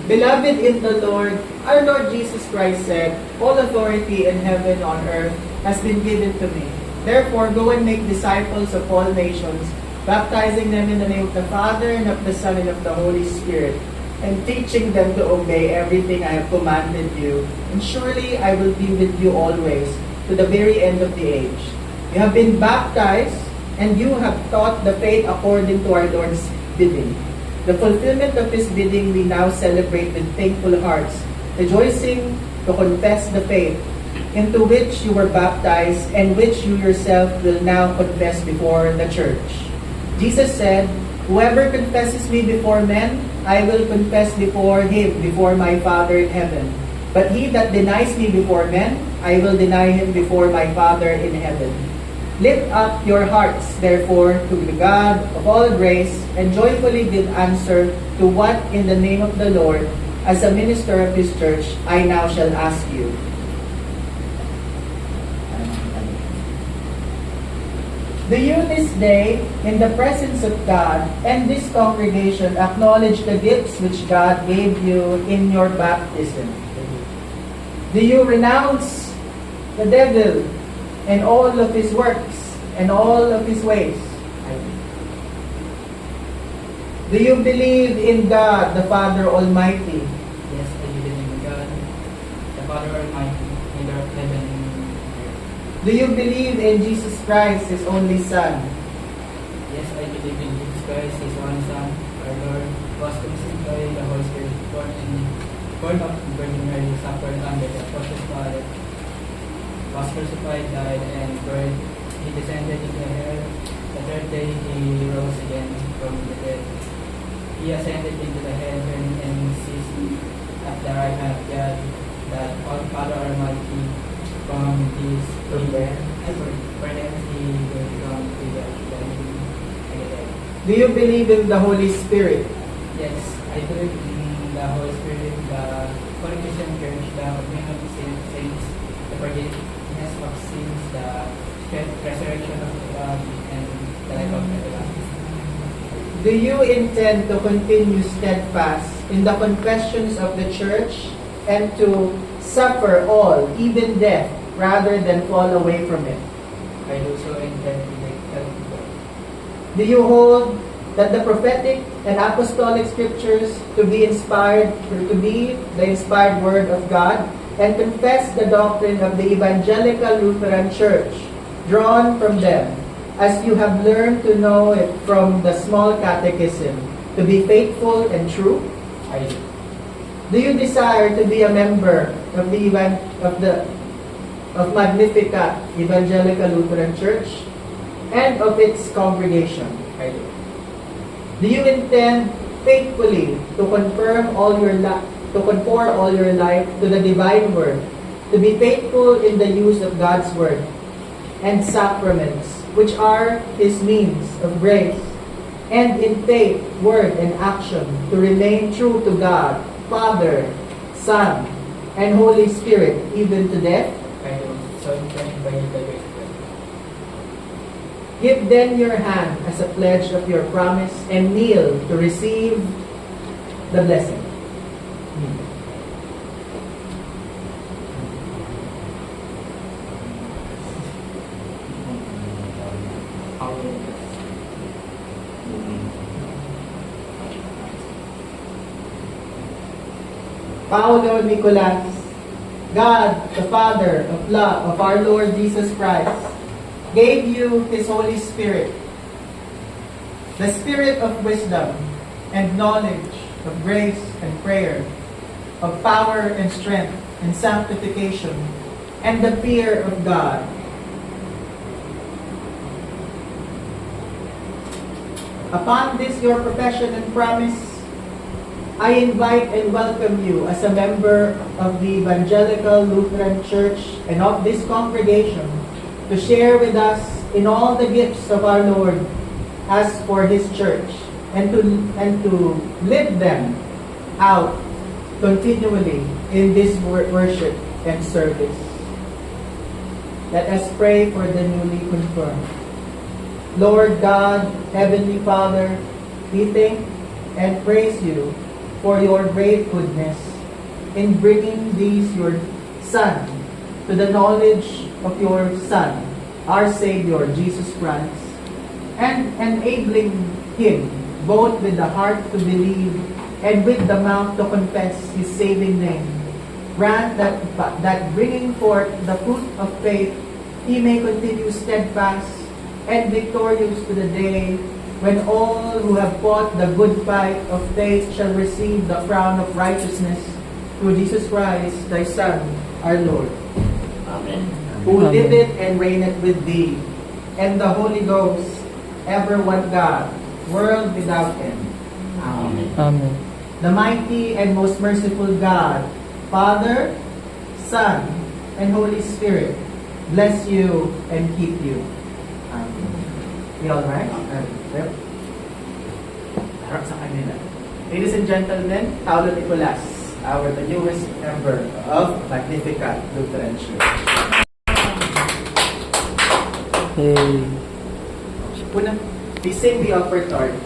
Beloved in the Lord, our Lord Jesus Christ said, "All authority in heaven and on earth has been given to me. Therefore, go and make disciples of all nations, baptizing them in the name of the Father, and of the Son, and of the Holy Spirit, and teaching them to obey everything I have commanded you. And surely I will be with you always, to the very end of the age." You have been baptized, and you have taught the faith according to our Lord's bidding. The fulfillment of His bidding we now celebrate with thankful hearts, rejoicing to confess the faith into which you were baptized, and which you yourself will now confess before the church. Jesus said, "Whoever confesses me before men, I will confess before him, before my Father in heaven. But he that denies me before men, I will deny him before my Father in heaven." Lift up your hearts, therefore, to the God of all grace, and joyfully give answer to what in the name of the Lord, as a minister of His church, I now shall ask you. Do you this day, in the presence of God and this congregation, acknowledge the gifts which God gave you in your baptism? Do you renounce the devil and all of his works and all of his ways? Do you believe in God, the Father Almighty? Yes, I believe in God, the Father Almighty, maker of heaven and earth. Do you believe in Jesus Christ, His only Son? Yes, I believe in Jesus Christ, His one Son, our Lord, who was conceived by the Holy Spirit, born of the Virgin Mary, suffered under the Pontius Pilate, was crucified, died, and buried. He descended into hell. The third day He rose again from the dead. He ascended into the heaven and sits at the right hand of God, that all Father Almighty from His for them He will come to the living and the dead. Do you believe in the Holy Spirit? Yes, I believe in the Holy Spirit, the Holy Christian Church, the communion of the saints, the forgiveness of sins, the resurrection of the body, and the life of everlasting. Do you intend to continue steadfast in the confessions of the church and to suffer all, even death, rather than fall away from it? I do so intend to make God. Do you hold that the prophetic and apostolic scriptures to be inspired, or to be the inspired word of God, and confess the doctrine of the Evangelical Lutheran Church, drawn from them, as you have learned to know it from the small catechism, to be faithful and true? I do. Do you desire to be a member of the Magnificat Evangelical Lutheran Church and of its congregation? I do. Do you intend faithfully to conform all your life to the divine word, to be faithful in the use of God's word and sacraments, which are His means of grace, and in faith, word, and action to remain true to God, Father, Son, and Holy Spirit, even to death? I do. So intend by the grace of God. Give then your hand as a pledge of your promise, and kneel to receive the blessing. Paulo Nicolas, God, the Father of love of our Lord Jesus Christ, gave you His Holy Spirit, the Spirit of wisdom and knowledge, of grace and prayer, of power and strength and sanctification, and the fear of God. Upon this your profession and promise, I invite and welcome you as a member of the Evangelical Lutheran Church and of this congregation to share with us in all the gifts of our Lord as for His church, and to live them out continually in this worship and service. Let us pray for the newly confirmed. Lord God, Heavenly Father, we thank and praise you for your great goodness in bringing these your Son to the knowledge of your Son, our Savior, Jesus Christ, and enabling him both with the heart to believe and with the mouth to confess his saving name. Grant that bringing forth the fruit of faith, he may continue steadfast and victorious to the day when all who have fought the good fight of faith shall receive the crown of righteousness through Jesus Christ, thy Son, our Lord. Amen. Who liveth and reigneth with thee, and the Holy Ghost, ever one God, world without end. Amen. Amen. The mighty and most merciful God, Father, Son, and Holy Spirit, bless you and keep you. Amen. You all right? Yep. Harap sa kanila. Ladies and gentlemen, Paulo Nicolas, the newest member of Magnificat Lutheran Church. Hey. Una, please sing the offertory.